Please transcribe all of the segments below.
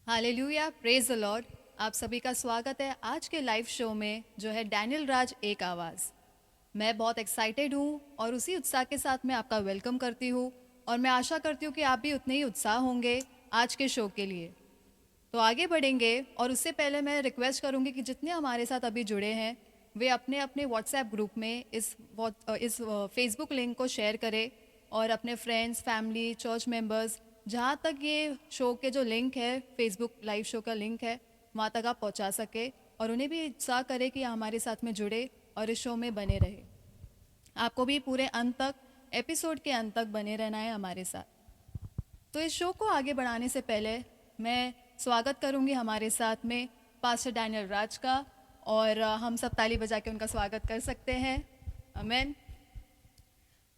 Hallelujah, praise the Lord. आप सभी का स्वागत है आज के लाइव शो में जो है डैनियल राज एक आवाज़। मैं बहुत एक्साइटेड हूँ और उसी उत्साह के साथ मैं आपका वेलकम करती हूँ और मैं आशा करती हूँ कि आप भी उतने ही उत्साह होंगे आज के शो के लिए। तो आगे बढ़ेंगे और उससे पहले मैं रिक्वेस्ट करूँगी कि जितने हमारे साथ अभी जुड़े हैं वे अपने अपने व्हाट्सएप ग्रुप में इस फेसबुक लिंक को शेयर करें और अपने फ्रेंड्स, फैमिली, चर्च मेंबर्स, जहाँ तक ये शो के जो लिंक है, फेसबुक लाइव शो का लिंक है, वहाँ तक आप पहुँचा सके और उन्हें भी उत्साह करें कि हमारे साथ में जुड़े और इस शो में बने रहे। आपको भी पूरे अंत तक, एपिसोड के अंत तक बने रहना है हमारे साथ। तो इस शो को आगे बढ़ाने से पहले मैं स्वागत करूंगी हमारे साथ में पास्टर डैनियल राज का और हम सब ताली बजा के उनका स्वागत कर सकते हैं। आमीन।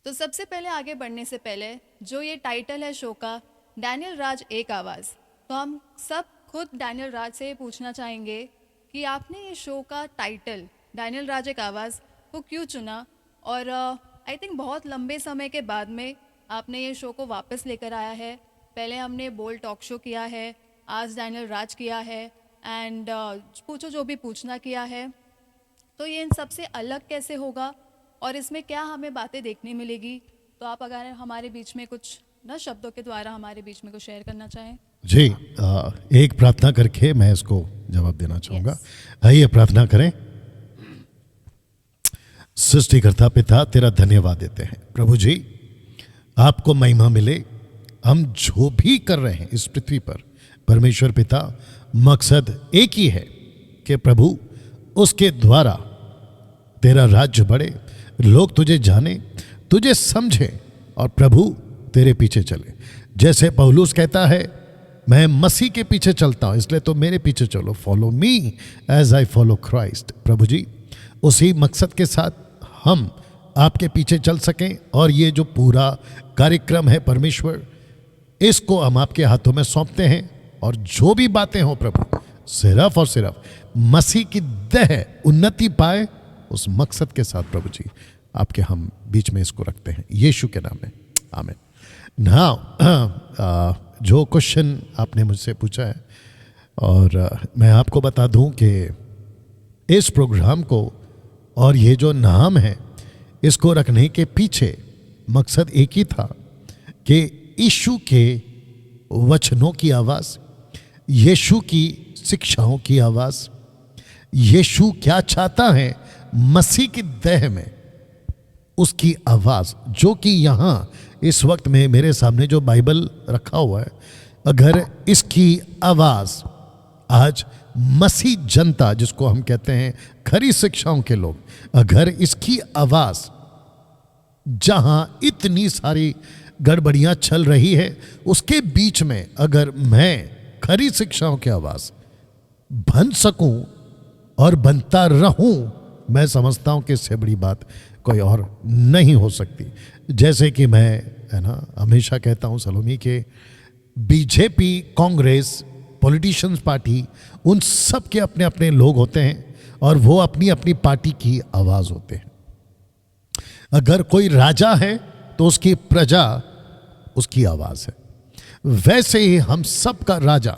तो सबसे पहले आगे बढ़ने से पहले जो ये टाइटल है शो का, डैनियल राज एक आवाज़, तो हम सब खुद डैनियल राज से पूछना चाहेंगे कि आपने ये शो का टाइटल डैनियल राज एक आवाज़ को क्यों चुना और आई थिंक बहुत लंबे समय के बाद में आपने ये शो को वापस लेकर आया है। पहले हमने बोल्ड टॉक शो किया है, आज डैनियल राज किया है एंड पूछो जो भी पूछना किया है। तो ये इन सबसे अलग कैसे होगा और इसमें क्या हमें बातें देखने मिलेगी? तो आप अगर हमारे बीच में कुछ ना शब्दों के द्वारा हमारे बीच में कुछ शेयर करना चाहें। जी, एक प्रार्थना करके मैं इसको जवाब देना चाहूँगा। Yes. आइए प्रार्थना करें। सृष्टिकर्ता पिता, तेरा धन्यवाद देते हैं प्रभु जी, आपको महिमा मिले। हम जो भी कर रहे हैं इस पृथ्वी पर, परमेश्वर पिता, मकसद एक ही है कि प्रभु उसके द्वारा तेरा राज्य बढ़े, लोग तुझे जाने, तुझे समझे और प्रभु तेरे पीछे चले। जैसे पौलुस कहता है, मैं मसीह के पीछे चलता हूं, इसलिए तो मेरे पीछे चलो, follow me as I follow Christ. प्रभु जी, उसी मकसद के साथ हम आपके पीछे चल सकें और ये जो पूरा कार्यक्रम है परमेश्वर, इसको हम आपके हाथों में सौंपते हैं और जो भी बातें हो प्रभु, सिर्फ और सिर्फ मसीह की देह उन्नति पाए, उस मकसद के साथ प्रभु जी आपके हम बीच में इसको रखते हैं, यीशु के नाम में, आमीन। नाउ जो क्वेश्चन आपने मुझसे पूछा है, और मैं आपको बता दूं कि इस प्रोग्राम को और ये जो नाम है इसको रखने के पीछे मकसद एक ही था कि यीशु के वचनों की आवाज़, यीशु की शिक्षाओं की आवाज़, यीशु क्या चाहता है मसीह की देह में, उसकी आवाज़, जो कि यहाँ इस वक्त में मेरे सामने जो बाइबल रखा हुआ है, अगर इसकी आवाज़ आज मसीह जनता, जिसको हम कहते हैं खरी शिक्षाओं के लोग, अगर इसकी आवाज़ जहाँ इतनी सारी गड़बड़ियाँ चल रही है उसके बीच में अगर मैं खरी शिक्षाओं की आवाज़ बन सकूं और बनता रहूं, मैं समझता हूं कि इससे बड़ी बात कोई और नहीं हो सकती। जैसे कि मैं है ना हमेशा कहता हूं सलोमी के बीजेपी, कांग्रेस, पॉलिटिशियंस पार्टी, उन सब के अपने अपने लोग होते हैं और वो अपनी अपनी पार्टी की आवाज़ होते हैं। अगर कोई राजा है तो उसकी प्रजा उसकी आवाज़ है, वैसे ही हम सब का राजा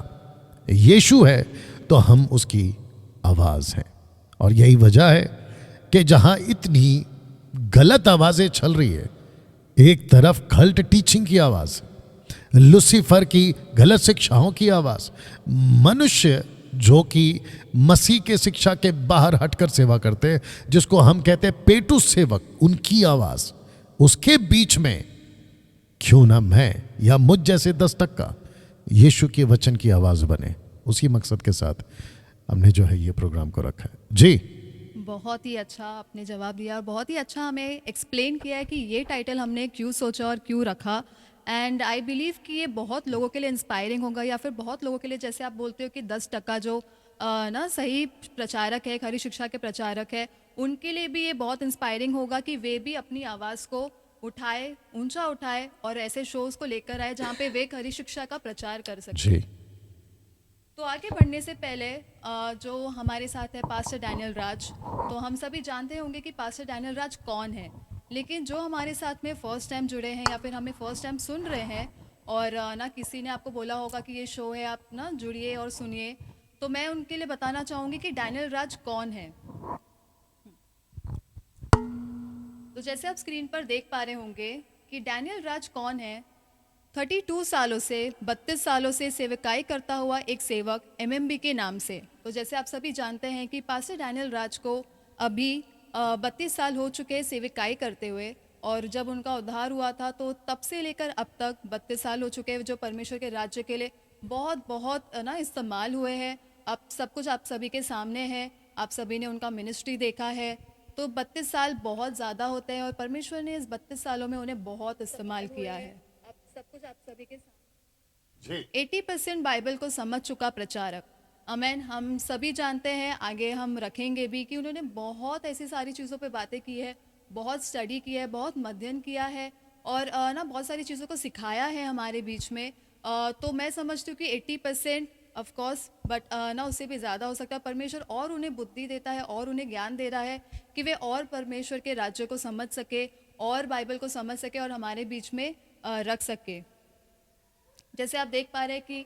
यीशु है तो हम उसकी आवाज़ हैं। और यही वजह है कि जहाँ इतनी गलत आवाज़ें चल रही है, एक तरफ कल्ट टीचिंग की आवाज़, लूसीफर की गलत शिक्षाओं की आवाज़, मनुष्य जो कि मसीह के शिक्षा के बाहर हटकर सेवा करते हैं, जिसको हम कहते हैं पेटू सेवक, उनकी आवाज़, उसके बीच में क्यों ना मैं या मुझ जैसे 10% यीशु के वचन की आवाज़ बने, उसी मकसद के साथ हमने जो है ये प्रोग्राम को रखा है। जी, बहुत ही अच्छा आपने जवाब दिया और बहुत ही अच्छा हमें एक्सप्लेन किया है कि ये टाइटल हमने क्यों सोचा और क्यों रखा। एंड आई बिलीव कि ये बहुत लोगों के लिए इंस्पायरिंग होगा, या फिर बहुत लोगों के लिए, जैसे आप बोलते हो कि 10% जो ना सही प्रचारक है, खरी शिक्षा के प्रचारक है, उनके लिए भी ये बहुत इंस्पायरिंग होगा कि वे भी अपनी आवाज़ को उठाए, ऊंचा उठाए और ऐसे शोज़ को लेकर आए जहाँ पे वे खरी शिक्षा का प्रचार कर सकें। जी, तो आगे बढ़ने से पहले जो हमारे साथ है पास्टर डैनियल राज, तो हम सभी जानते होंगे कि पास्टर डैनियल राज कौन है, लेकिन जो हमारे साथ में फ़र्स्ट टाइम जुड़े हैं या फिर हमें फ़र्स्ट टाइम सुन रहे हैं और ना किसी ने आपको बोला होगा कि ये शो है, आप ना जुड़िए और सुनिए। तो मैं उनके लिए बताना चाहूँगी कि डैनियल राज कौन है। तो जैसे आप स्क्रीन पर देख पा रहे होंगे कि डैनियल राज कौन है। 32 सालों से 32 सालों से सेवकाई करता हुआ एक सेवक एमएमबी के नाम से। तो जैसे आप सभी जानते हैं कि पास्टर डैनियल राज को अभी 32 साल हो चुके हैं सेवकाई करते हुए, और जब उनका उद्धार हुआ था तो तब से लेकर अब तक 32 साल हो चुके हैं, जो परमेश्वर के राज्य के लिए बहुत बहुत ना इस्तेमाल हुए हैं। अब सब कुछ आप सभी के सामने है, आप सभी ने उनका मिनिस्ट्री देखा है। तो 32 साल बहुत ज़्यादा होते हैं और परमेश्वर ने इस 32 सालों में उन्हें बहुत इस्तेमाल किया है। अब सब कुछ आप सभी के सामने। 80% बाइबल को समझ चुका प्रचारक, अमेन। हम सभी जानते हैं, आगे हम रखेंगे भी, कि उन्होंने बहुत ऐसी सारी चीज़ों पे बातें की है, बहुत स्टडी किया है, बहुत मध्ययन किया है, और ना बहुत सारी चीज़ों को सिखाया है हमारे बीच में। तो मैं समझती हूँ कि 80% ऑफ कोर्स, बट ना उससे भी ज़्यादा हो सकता है। परमेश्वर और उन्हें बुद्धि देता है और उन्हें ज्ञान दे रहा है कि वे और परमेश्वर के राज्य को समझ सके और बाइबल को समझ सके और हमारे बीच में रख सके। जैसे आप देख पा रहे हैं कि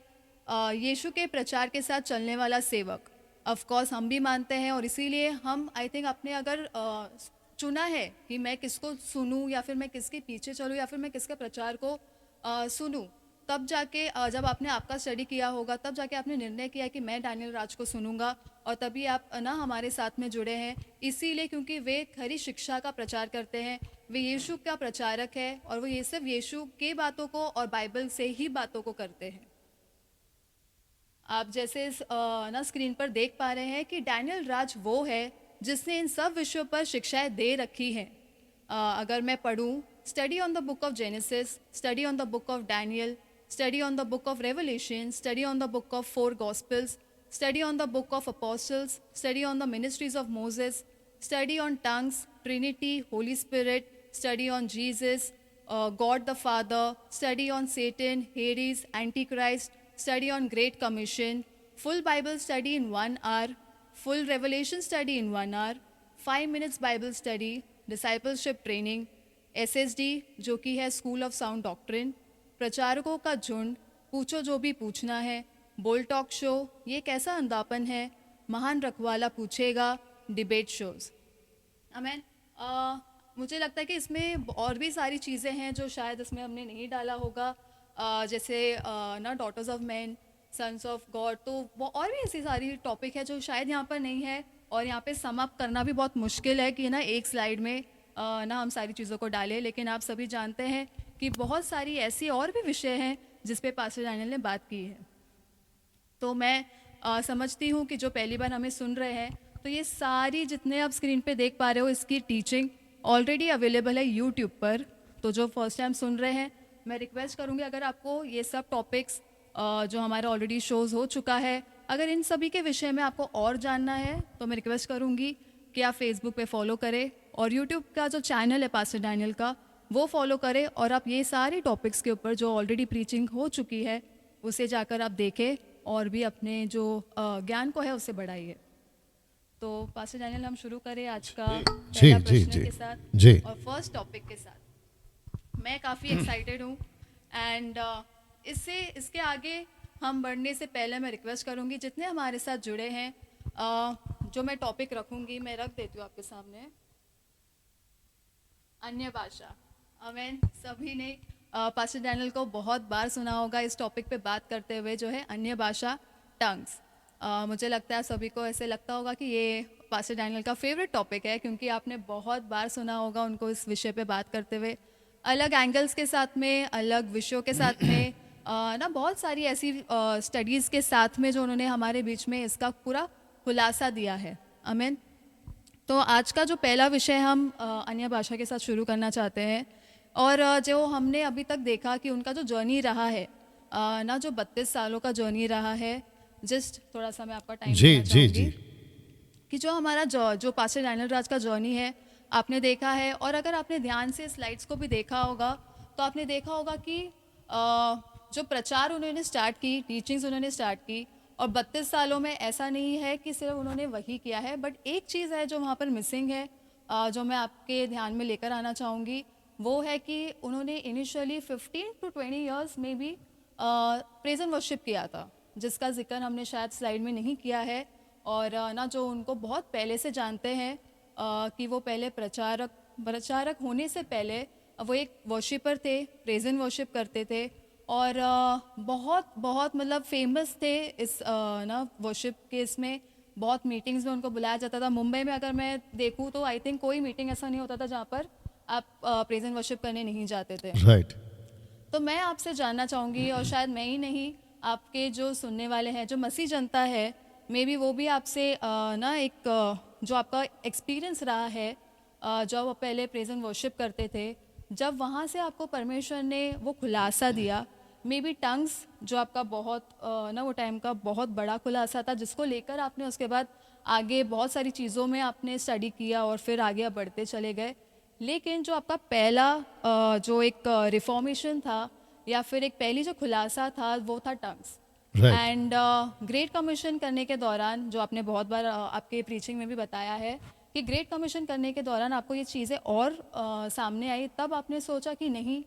यीशु के प्रचार के साथ चलने वाला सेवक, ऑफ कोर्स हम भी मानते हैं, और इसीलिए हम आई थिंक आपने अगर चुना है कि मैं किसको सुनूं या फिर मैं किसके पीछे चलूं या फिर मैं किसके प्रचार को सुनूं, तब जाके जब आपने आपका स्टडी किया होगा तब जाके आपने निर्णय किया कि मैं डैनियल राज को सुनूंगा, और तभी आप ना हमारे साथ में जुड़े हैं। इसीलिए क्योंकि वे खरी शिक्षा का प्रचार करते हैं, वे यीशु का प्रचारक है, और वो ये सिर्फ यीशु के बातों को और बाइबल से ही बातों को करते हैं। आप जैसे ना स्क्रीन पर देख पा रहे हैं कि डैनियल राज वो है जिसने इन सब विषयों पर शिक्षाएं दे रखी हैं। अगर मैं पढ़ूं, study on the book of Genesis, study on the book of Daniel, study on the book of Revelation, study on the book of 4 Gospels, study on the book of Apostles, study on the ministries of Moses, study on tongues, Trinity, Holy Spirit, study on Jesus, God the Father, study on Satan, heresies, Antichrist, study on Great Commission, full Bible study in 1 hour, full Revelation study in 1 hour, 5 minutes Bible study, discipleship training, SSD जो कि है school of sound doctrine, प्रचारकों का झुंड, पूछो जो भी पूछना है, बोल टॉक शो, ये कैसा अंधापन है, महान रखवाला पूछेगा, डिबेट शोज। आमेन। मुझे लगता है कि इसमें और भी सारी चीज़ें हैं जो शायद इसमें हमने नहीं डाला होगा, जैसे ना daughters of man, sons of God, तो वो और भी ऐसी सारी टॉपिक है जो शायद यहाँ पर नहीं है, और यहाँ पे सम अप करना भी बहुत मुश्किल है कि ना एक स्लाइड में ना हम सारी चीज़ों को डालें। लेकिन आप सभी जानते हैं कि बहुत सारी ऐसी और भी विषय हैं जिस पे पास्टर डैनियल ने बात की है। तो मैं समझती हूँ कि जो पहली बार हमें सुन रहे हैं, तो ये सारी जितने आप स्क्रीन पे देख पा रहे हो, इसकी टीचिंग ऑलरेडी अवेलेबल है यूट्यूब पर। तो जो फर्स्ट टाइम सुन रहे हैं, मैं रिक्वेस्ट करूँगी, अगर आपको ये सब टॉपिक्स जो हमारा ऑलरेडी शोज़ हो चुका है, अगर इन सभी के विषय में आपको और जानना है, तो मैं रिक्वेस्ट करूँगी कि आप फेसबुक पे फॉलो करें, और यूट्यूब का जो चैनल है पास्टर डैनियल का, वो फॉलो करें, और आप ये सारे टॉपिक्स के ऊपर जो ऑलरेडी प्रीचिंग हो चुकी है उसे जाकर आप देखें और भी अपने जो ज्ञान को है उसे बढ़ाइए। तो पास्टर डैनियल, हम शुरू करें आज का पहला प्रश्न के साथ और फर्स्ट टॉपिक के साथ। मैं काफ़ी एक्साइटेड हूँ, एंड इसके आगे हम बढ़ने से पहले मैं रिक्वेस्ट करूँगी जितने हमारे साथ जुड़े हैं, जो मैं टॉपिक रखूँगी मैं रख देती हूँ आपके सामने। अन्य भाषा। आमेन। सभी ने पास्टर डैनियल को बहुत बार सुना होगा इस टॉपिक पे बात करते हुए, जो है अन्य भाषा, टंग्स। मुझे लगता है सभी को ऐसे लगता होगा कि ये पास्टर डैनियल का फेवरेट टॉपिक है, क्योंकि आपने बहुत बार सुना होगा उनको इस विषय पे बात करते हुए, अलग एंगल्स के साथ में, अलग विषयों के साथ में, ना बहुत सारी ऐसी स्टडीज़ के साथ में जो उन्होंने हमारे बीच में इसका पूरा खुलासा दिया है। आमीन। तो आज का जो पहला विषय हम अन्य भाषा के साथ शुरू करना चाहते हैं, और जो हमने अभी तक देखा कि उनका जो जर्नी रहा है, ना जो 32 सालों का जर्नी रहा है, जस्ट थोड़ा सा मैं आपका टाइम देना चाहूँगी कि जो हमारा जो पास्टर डैनियल राज का जर्नी है आपने देखा है, और अगर आपने ध्यान से स्लाइड्स को भी देखा होगा तो आपने देखा होगा कि जो प्रचार उन्होंने स्टार्ट की, टीचिंग्स उन्होंने स्टार्ट की, और 32 सालों में ऐसा नहीं है कि सिर्फ उन्होंने वही किया है, बट एक चीज़ है जो वहाँ पर मिसिंग है, जो मैं आपके ध्यान में लेकर आना चाहूँगी, वो है कि उन्होंने इनिशियली 15 टू 20 इयर्स में भी प्रेज एंड वर्शिप किया था, जिसका जिक्र हमने शायद स्लाइड में नहीं किया है। और ना जो उनको बहुत पहले से जानते हैं कि वो पहले प्रचारक होने से पहले वो एक वर्शिपर थे, प्रेज एंड वर्शिप करते थे और बहुत बहुत मतलब फेमस थे इस ना वर्शिप के इसमें। बहुत मीटिंग्स में उनको बुलाया जाता था। मुंबई में अगर मैं देखूँ तो आई थिंक कोई मीटिंग ऐसा नहीं होता था जहाँ पर आप प्रेज एंड वर्शिप करने नहीं जाते थे। राइट। तो मैं आपसे जानना चाहूँगी, और शायद मैं ही नहीं, आपके जो सुनने वाले हैं, जो मसीह जनता है, मे बी वो भी आपसे ना एक जो आपका एक्सपीरियंस रहा है जब आप पहले प्रेज एंड वर्शिप करते थे, जब वहाँ से आपको परमेश्वर ने वो खुलासा दिया, मे बी टंग्स जो आपका बहुत ना वो टाइम का बहुत बड़ा खुलासा था, जिसको लेकर आपने उसके बाद आगे बहुत सारी चीज़ों में आपने स्टडी किया और फिर आगे आप बढ़ते चले गए। लेकिन जो आपका पहला जो एक रिफॉर्मेशन था या फिर एक पहली जो खुलासा था वो था tongues. Right. And great commission करने के दौरान, जो आपने बहुत बार आपके प्रीचिंग में भी बताया है कि ग्रेट कमीशन करने के दौरान आपको ये चीज़ें और सामने आई, तब आपने सोचा कि नहीं,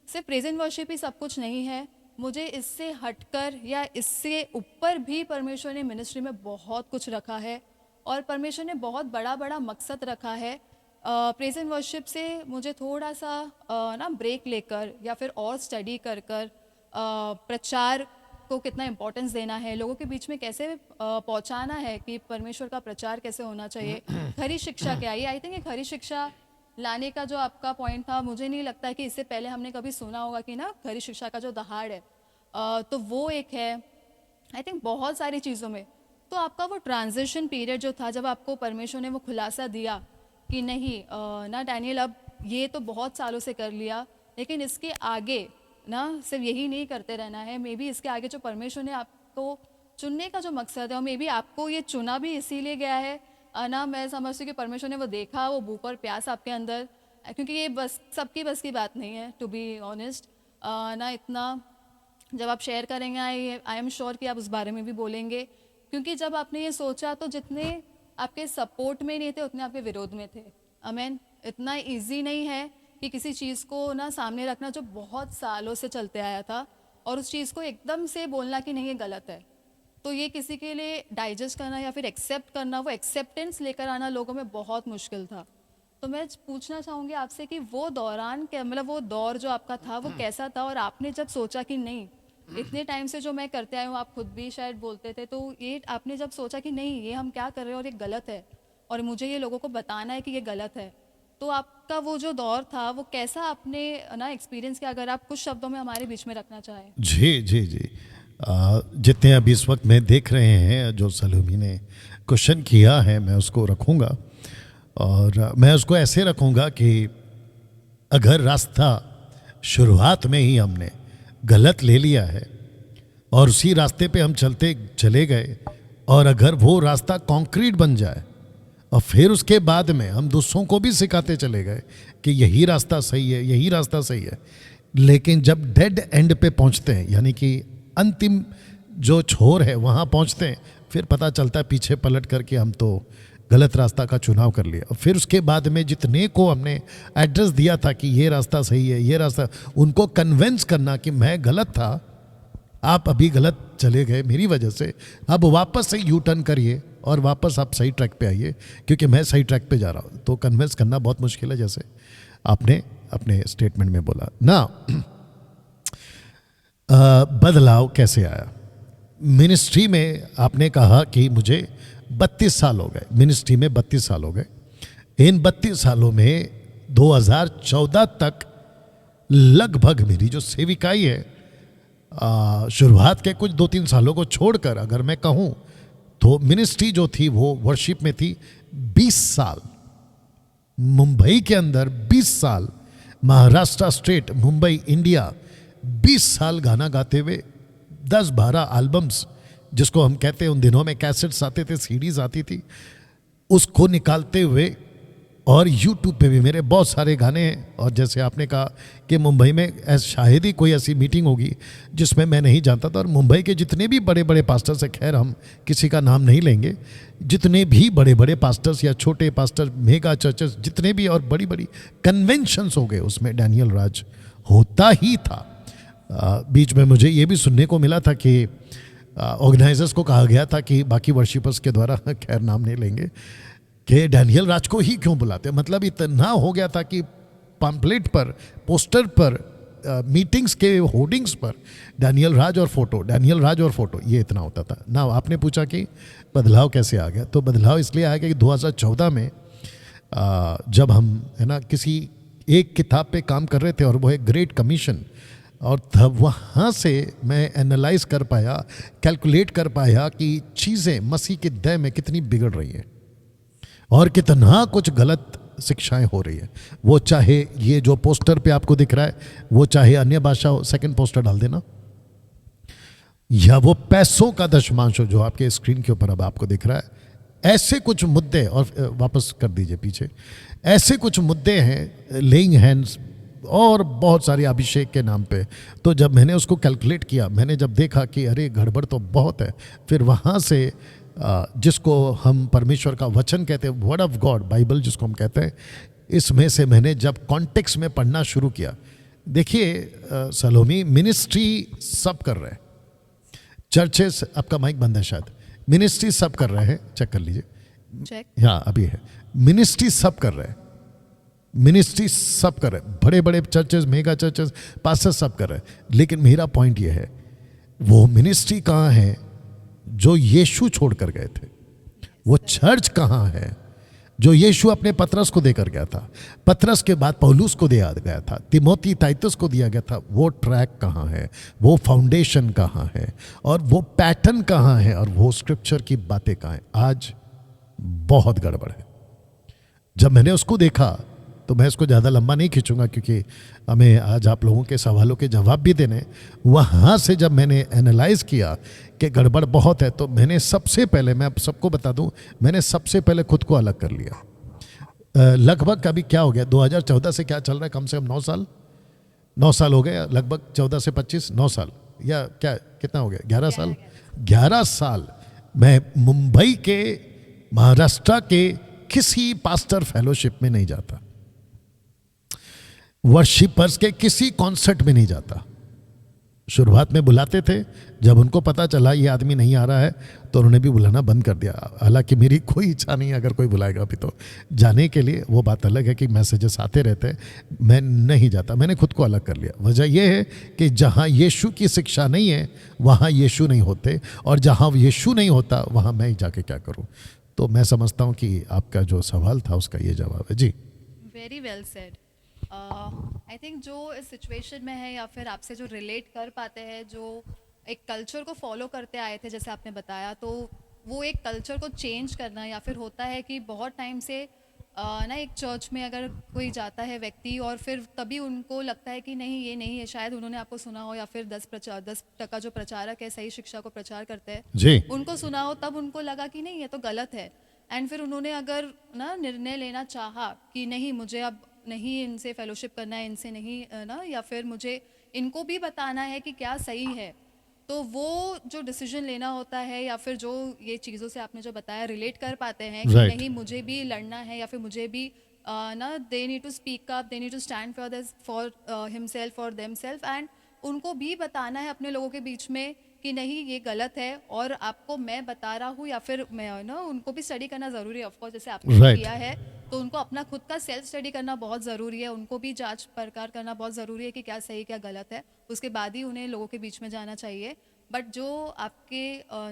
सिर्फ प्रेज एंड वर्शिप ही सब कुछ नहीं है, मुझे इससे हटकर या इससे ऊपर भी परमेश्वर ने मिनिस्ट्री में बहुत कुछ रखा है और परमेश्वर ने बहुत बड़ा बड़ा मकसद रखा है। प्रेज एंड वर्शिप से मुझे थोड़ा सा ना ब्रेक लेकर या फिर और स्टडी कर कर प्रचार को कितना इम्पोर्टेंस देना है, लोगों के बीच में कैसे पहुंचाना है कि परमेश्वर का प्रचार कैसे होना चाहिए, खरी शिक्षा क्या है। आई थिंक ये खरी शिक्षा लाने का जो आपका पॉइंट था, मुझे नहीं लगता कि इससे पहले हमने कभी सुना होगा कि ना खरी शिक्षा का जो दहाड़ है, तो वो एक है। आई थिंक बहुत सारी चीज़ों में तो आपका वो ट्रांजिशन पीरियड जो था, जब आपको परमेश्वर ने वो खुलासा दिया कि नहीं ना डैनियल, अब ये तो बहुत सालों से कर लिया, लेकिन इसके आगे ना सिर्फ यही नहीं करते रहना है, मे बी इसके आगे जो परमेश्वर ने आपको चुनने का जो मकसद है, और मे बी आपको ये चुना भी इसीलिए गया है ना, मैं समझती हूँ कि परमेश्वर ने वो देखा, वो भूख और प्यास आपके अंदर, क्योंकि ये बस सबकी बस की बात नहीं है, टू बी ऑनेस्ट ना। इतना जब आप शेयर करेंगे, आई एम श्योर कि आप उस बारे में भी बोलेंगे, क्योंकि जब आपने ये सोचा तो जितने आपके सपोर्ट में नहीं थे उतने आपके विरोध में थे। आमीन। इतना इजी नहीं है कि किसी चीज़ को ना सामने रखना जो बहुत सालों से चलते आया था और उस चीज़ को एकदम से बोलना कि नहीं ये गलत है, तो ये किसी के लिए डाइजेस्ट करना या फिर एक्सेप्ट करना, वो एक्सेप्टेंस लेकर आना लोगों में बहुत मुश्किल था। तो मैं पूछना चाहूँगी आपसे कि वो दौरान क्या, मतलब वो दौर जो आपका था वो कैसा था, और आपने जब सोचा कि नहीं, इतने टाइम से जो मैं करते आया हूँ, आप खुद भी शायद बोलते थे, तो ये आपने जब सोचा कि नहीं ये हम क्या कर रहे हैं और ये गलत है और मुझे ये लोगों को बताना है कि ये गलत है, तो आपका वो जो दौर था वो कैसा आपने ना एक्सपीरियंस किया, अगर आप कुछ शब्दों में हमारे बीच में रखना चाहें। जी जी जी। जितने अभी इस वक्त में देख रहे हैं, जो सलोमी ने क्वेश्चन किया है, मैं उसको रखूँगा और मैं उसको ऐसे रखूँगा कि अगर रास्ता शुरुआत में ही हमने गलत ले लिया है और उसी रास्ते पे हम चले गए, और अगर वो रास्ता कंक्रीट बन जाए और फिर उसके बाद में हम दूसरों को भी सिखाते चले गए कि यही रास्ता सही है, यही रास्ता सही है, लेकिन जब डेड एंड पे पहुंचते हैं, यानी कि अंतिम जो छोर है वहाँ पहुंचते हैं, फिर पता चलता है पीछे पलट करके हम तो गलत रास्ता का चुनाव कर लिया। और फिर उसके बाद में जितने को हमने एड्रेस दिया था कि ये रास्ता सही है, ये रास्ता, उनको कन्विंस करना कि मैं गलत था, आप अभी गलत चले गए मेरी वजह से, अब वापस से यू टर्न करिए और वापस आप सही ट्रैक पे आइए क्योंकि मैं सही ट्रैक पे जा रहा हूँ। तो कन्विंस करना बहुत मुश्किल है, जैसे आपने अपने स्टेटमेंट में बोला ना। बदलाव कैसे आया मिनिस्ट्री में? आपने कहा कि मुझे 32 साल हो गए मिनिस्ट्री में, 32 साल हो गए। इन 32 सालों में 2014 तक लगभग मेरी जो सेविकाई है, शुरुआत के कुछ 2-3 सालों को छोड़कर अगर मैं कहूँ तो मिनिस्ट्री जो थी वो वर्शिप में थी 20 साल। मुंबई के अंदर 20 साल, महाराष्ट्र स्टेट, मुंबई, इंडिया, 20 साल गाना गाते हुए, 10-12 एल्बम्स, जिसको हम कहते हैं, उन दिनों में कैसेट्स आते थे, सीडीज आती थी, उसको निकालते हुए और यूट्यूब पे भी मेरे बहुत सारे गाने हैं। और जैसे आपने कहा कि मुंबई में शायद ही कोई ऐसी मीटिंग होगी जिसमें मैं नहीं जानता था। और मुंबई के जितने भी बड़े बड़े पास्टर्स हैं, खैर हम किसी का नाम नहीं लेंगे, जितने भी बड़े बड़े पास्टर्स या छोटे पास्टर, मेगा चर्चेस जितने भी और बड़ी बड़ी कन्वेंशंस हो गए, उसमें डैनियल राज होता ही था। बीच में मुझे ये भी सुनने को मिला था कि ऑर्गेनाइजर्स को कहा गया था कि बाकी वर्शिपर्स के द्वारा, खैर नाम नहीं लेंगे, कि डैनियल राज को ही क्यों बुलाते। मतलब इतना हो गया था कि पैम्पलेट पर, पोस्टर पर, मीटिंग्स के होर्डिंग्स पर डैनियल राज और फोटो, डैनियल राज और फोटो, ये इतना होता था ना। आपने पूछा कि बदलाव कैसे आ गया, तो बदलाव इसलिए आ गया कि 2014 में जब हम है ना किसी एक किताब पे काम कर रहे थे और वो है ग्रेट कमीशन, और तब वहाँ से मैं एनालाइज कर पाया, कैलकुलेट कर पाया कि चीज़ें मसीह के दय में कितनी बिगड़ रही हैं और कितना कुछ गलत शिक्षाएं हो रही है। वो चाहे ये जो पोस्टर पे आपको दिख रहा है, वो चाहे अन्य भाषा हो, सेकंड पोस्टर डाल देना, या वो पैसों का दशमांश हो जो आपके स्क्रीन के ऊपर अब आपको दिख रहा है, ऐसे कुछ मुद्दे, और वापस कर दीजिए पीछे, ऐसे कुछ मुद्दे हैं, लेइंग हैंड्स और बहुत सारी अभिषेक के नाम पे। तो जब मैंने उसको कैलकुलेट किया, मैंने जब देखा कि अरे गड़बड़ तो बहुत है, फिर वहाँ से जिसको हम परमेश्वर का वचन कहते हैं, वर्ड ऑफ गॉड, बाइबल जिसको हम कहते हैं, इसमें से मैंने जब कॉन्टेक्स्ट में पढ़ना शुरू किया, देखिए सलोमी, मिनिस्ट्री सब कर रहे हैं, चर्चेस, आपका माइक बंद है शायद, मिनिस्ट्री सब कर रहे हैं, चेक कर लीजिए, चेक। हाँ अभी है, मिनिस्ट्री सब कर रहे हैं, मिनिस्ट्री सब कर रहे हैं, बड़े बड़े चर्चेस, मेगा चर्चेस, पास्टर सब कर रहे हैं। लेकिन मेरा पॉइंट ये है, वो मिनिस्ट्री कहाँ है जो यीशु छोड़ कर गए थे? वो चर्च कहाँ है जो यीशु अपने पतरस को देकर गया था, पतरस के बाद पौलुस को दिया गया था, तिमोथी टाइटस को दिया गया था? वो ट्रैक कहाँ है, वो फाउंडेशन कहाँ है, और वो पैटर्न कहाँ है, और वो स्क्रिप्चर की बातें कहाँ हैं? आज बहुत गड़बड़ है। जब मैंने उसको देखा, तो मैं इसको ज़्यादा लंबा नहीं खींचूंगा क्योंकि हमें आज आप लोगों के सवालों के जवाब भी देने। वहाँ से जब मैंने एनालाइज किया कि गड़बड़ बहुत है, तो मैंने सबसे पहले, मैं आप सबको बता दूं, मैंने सबसे पहले खुद को अलग कर लिया। लगभग अभी क्या हो गया, 2014 से क्या चल रहा है, कम से कम 9 साल हो गए, लगभग 14 से 25, 9 साल, या क्या कितना हो गया, 11 साल, 11 साल मैं मुंबई के, महाराष्ट्र के किसी पास्टर फेलोशिप में नहीं जाता, वर्शिपर्स के किसी कॉन्सर्ट में नहीं जाता। शुरुआत में बुलाते थे, जब उनको पता चला ये आदमी नहीं आ रहा है तो उन्होंने भी बुलाना बंद कर दिया। हालांकि मेरी कोई इच्छा नहीं है, अगर कोई बुलाएगा अभी तो जाने के लिए, वो बात अलग है कि मैसेजेस आते रहते हैं, मैं नहीं जाता, मैंने खुद को अलग कर लिया। वजह यह है कि जहाँ यीशु की शिक्षा नहीं है वहाँ यीशु नहीं होते, और जहाँ यीशु नहीं होता वहाँ मैं ही जाके क्या करूँ। तो मैं समझता हूँ कि आपका जो सवाल था उसका ये जवाब है। जी, very well said. I think जो इस सिचुएशन में है, या फिर आपसे जो रिलेट कर पाते हैं, जो एक कल्चर को फॉलो करते आए थे जैसे आपने बताया, तो वो एक कल्चर को चेंज करना, या फिर होता है कि बहुत टाइम से ना एक चर्च में अगर कोई जाता है व्यक्ति, और फिर तभी उनको लगता है कि नहीं ये नहीं है, शायद उन्होंने आपको सुना हो, या फिर 10% जो प्रचारक है सही शिक्षा को प्रचार करते हैं जी, उनको सुना हो, तब उनको लगा कि नहीं ये तो गलत है, एंड फिर उन्होंने अगर ना निर्णय लेना चाहा कि नहीं मुझे अब नहीं इनसे फेलोशिप करना है, इनसे नहीं ना, या फिर मुझे इनको भी बताना है कि क्या सही है, तो वो जो डिसीजन लेना होता है, या फिर जो ये चीज़ों से आपने जो बताया रिलेट कर पाते हैं कि Right. नहीं मुझे भी लड़ना है, या फिर मुझे भी ना they need to speak up, they need to stand for this, for himself और देम सेल्फ, एंड उनको भी बताना है अपने लोगों के बीच में कि नहीं ये गलत है, और आपको मैं बता रहा हूँ, या फिर मैं ना उनको भी स्टडी करना ज़रूरी है, ऑफकोर्स जैसे आपने Right. किया है, तो उनको अपना खुद का सेल्फ स्टडी करना बहुत ज़रूरी है, उनको भी जांच पड़ताल करना बहुत ज़रूरी है कि क्या सही क्या गलत है, उसके बाद ही उन्हें लोगों के बीच में जाना चाहिए। बट जो आपके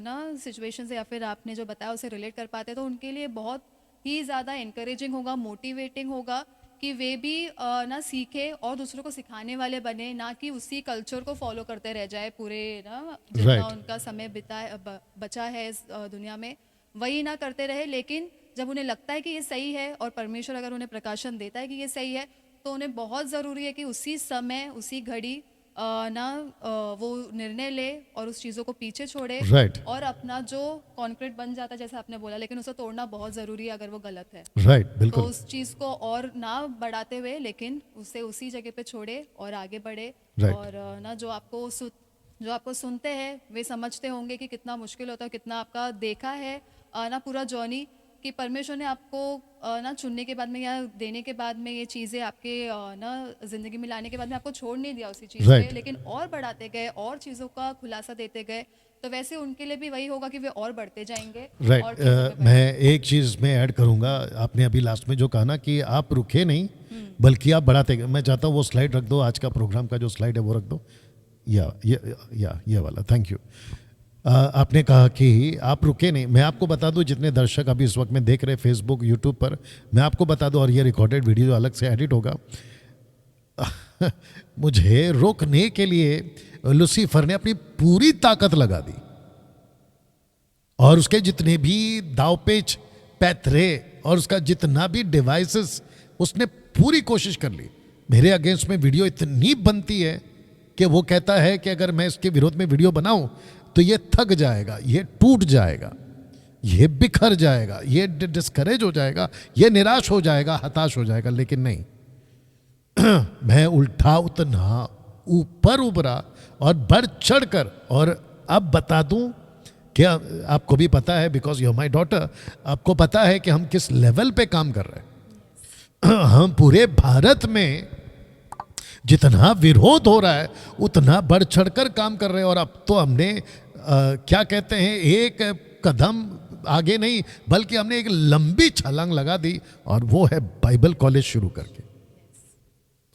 ना सिचुएशन से या फिर आपने जो बताया उसे रिलेट कर पाते हैं, तो उनके लिए बहुत ही ज़्यादा इंकरेजिंग होगा, मोटिवेटिंग होगा कि वे भी ना सीखे और दूसरों को सिखाने वाले बने, ना कि उसी कल्चर को फॉलो करते रह जाए पूरे ना जितना Right. उनका समय बचा है इस दुनिया में, वही ना करते रहे। लेकिन जब उन्हें लगता है कि ये सही है, और परमेश्वर अगर उन्हें प्रकाशन देता है कि ये सही है, तो उन्हें बहुत ज़रूरी है कि उसी समय उसी घड़ी वो निर्णय ले और उस चीज़ों को पीछे छोड़े Right. और अपना जो कॉन्क्रीट बन जाता है जैसे आपने बोला, लेकिन उसे तोड़ना बहुत ज़रूरी है अगर वो गलत है। राइट तो बिल्कुल उस चीज़ को और ना बढ़ाते हुए लेकिन उसे उसी जगह पे छोड़े और आगे बढ़े। Right. और जो आपको सुनते हैं वे समझते होंगे कि कितना मुश्किल होता है, कितना आपका देखा है पूरा जर्नी कि परमेश्वर ने आपको चुनने के बाद में या देने के बाद में ये चीज़ें आपके ज़िंदगी में लाने के बाद में आपको छोड़ नहीं दिया उसी चीज़ Right. पे, लेकिन और बढ़ाते गए और चीज़ों का खुलासा देते गए। तो वैसे उनके लिए भी वही होगा कि वे और बढ़ते जाएंगे राइट और चीज़ों में मैं एक चीज़ में ऐड करूंगा। आपने अभी लास्ट में जो कहा ना कि आप रुके नहीं बल्कि आप बढ़ाते गए, मैं चाहता हूँ वो स्लाइड रख दो, आज का प्रोग्राम का जो स्लाइड है वो रख दो, ये वाला। Thank you. आपने कहा कि आप रुके नहीं। मैं आपको बता दूं, जितने दर्शक अभी इस वक्त में देख रहे हैं फेसबुक यूट्यूब पर, मैं आपको बता दूं, और ये रिकॉर्डेड वीडियो जो अलग से एडिट होगा, मुझे रोकने के लिए लूसीफर ने अपनी पूरी ताकत लगा दी और उसके जितने भी दावपेच पैथरे और उसका जितना भी डिवाइसेस उसने पूरी कोशिश कर ली। मेरे अगेंस्ट में वीडियो इतनी बनती है कि वो कहता है कि अगर मैं इसके विरोध में वीडियो बनाऊं तो ये थक जाएगा, ये टूट जाएगा, ये बिखर जाएगा, ये डिस्करेज हो जाएगा, ये निराश हो जाएगा, हताश हो जाएगा। लेकिन नहीं, मैं उल्टा उतना ऊपर उभरा और बढ़ चढ़कर, और अब बता दूं कि आपको भी पता है, because you are my daughter, आपको पता है कि हम किस लेवल पे काम कर रहे हैं। हम पूरे भारत में जितना विरोध हो रहा है उतना बढ़ चढ़कर काम कर रहे हैं। और अब तो हमने क्या कहते हैं, एक कदम आगे नहीं बल्कि हमने एक लंबी छलांग लगा दी, और वो है बाइबल कॉलेज शुरू करके।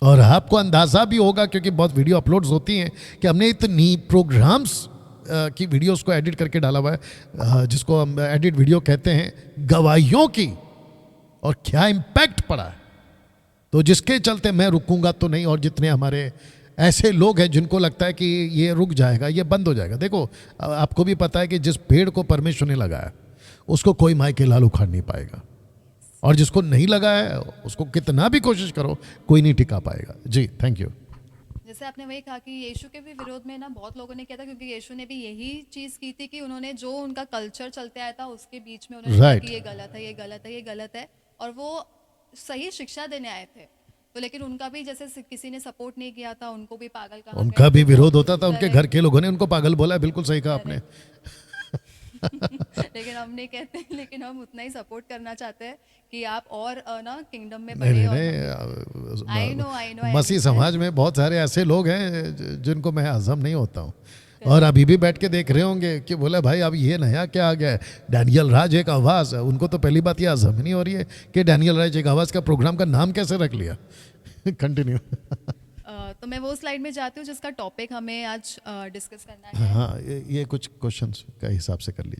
और आपको अंदाजा भी होगा क्योंकि बहुत वीडियो अपलोड्स होती हैं कि हमने इतनी प्रोग्राम्स की वीडियोस को एडिट करके डाला हुआ है, जिसको हम एडिट वीडियो कहते हैं, गवाहियों की, और क्या इम्पैक्ट पड़ा है। तो जिसके चलते मैं रुकूंगा तो नहीं, और जितने हमारे ऐसे लोग हैं जिनको लगता है कि ये रुक जाएगा, ये बंद हो जाएगा, देखो आपको भी पता है कि जिस पेड़ को परमेश्वर ने लगाया उसको कोई माई के लाल उखाड़ नहीं पाएगा, और जिसको नहीं लगाया उसको कितना भी कोशिश करो कोई नहीं टिका पाएगा। जी थैंक यू। जैसे आपने वही कहा कि यीशु के भी विरोध में बहुत लोगों ने किया था, क्योंकि यीशु ने भी यही चीज़ की थी कि उन्होंने जो उनका कल्चर चलते आया था उसके बीच में उन्होंने कहा Right. कि ये गलत है, ये गलत है, ये गलत है, और वो सही शिक्षा देने आए थे। तो लेकिन उनका भी जैसे किसी ने सपोर्ट नहीं किया था, उनको भी पागल कहा उनका गया। भी विरोध होता था, उनके Correct. घर के लोगों ने उनको पागल बोला, बिल्कुल सही कहा आपने। लेकिन हम नहीं कहते, लेकिन हम उतना ही सपोर्ट करना चाहते हैं कि आप और किंगडम में नहीं बढ़े। नहीं और I know, I Masih understand. समाज में बहुत सारे ऐसे लोग हैं जिनको मैं हजम नहीं होता हूँ, और अभी भी बैठ के देख रहे होंगे कि बोले भाई अब ये नया क्या आ गया है, डैनियल राज एक आवाज़ है। उनको तो पहली बात ये हजम नहीं हो रही है कि डैनियल राज एक आवाज़ का प्रोग्राम का नाम कैसे रख लिया। कंटिन्यू। तो मैं वो स्लाइड में जाती हूँ जिसका टॉपिक हमें आज डिस्कस करना है। हाँ ये कुछ क्वेश्चंस का हिसाब से कर लीजिए।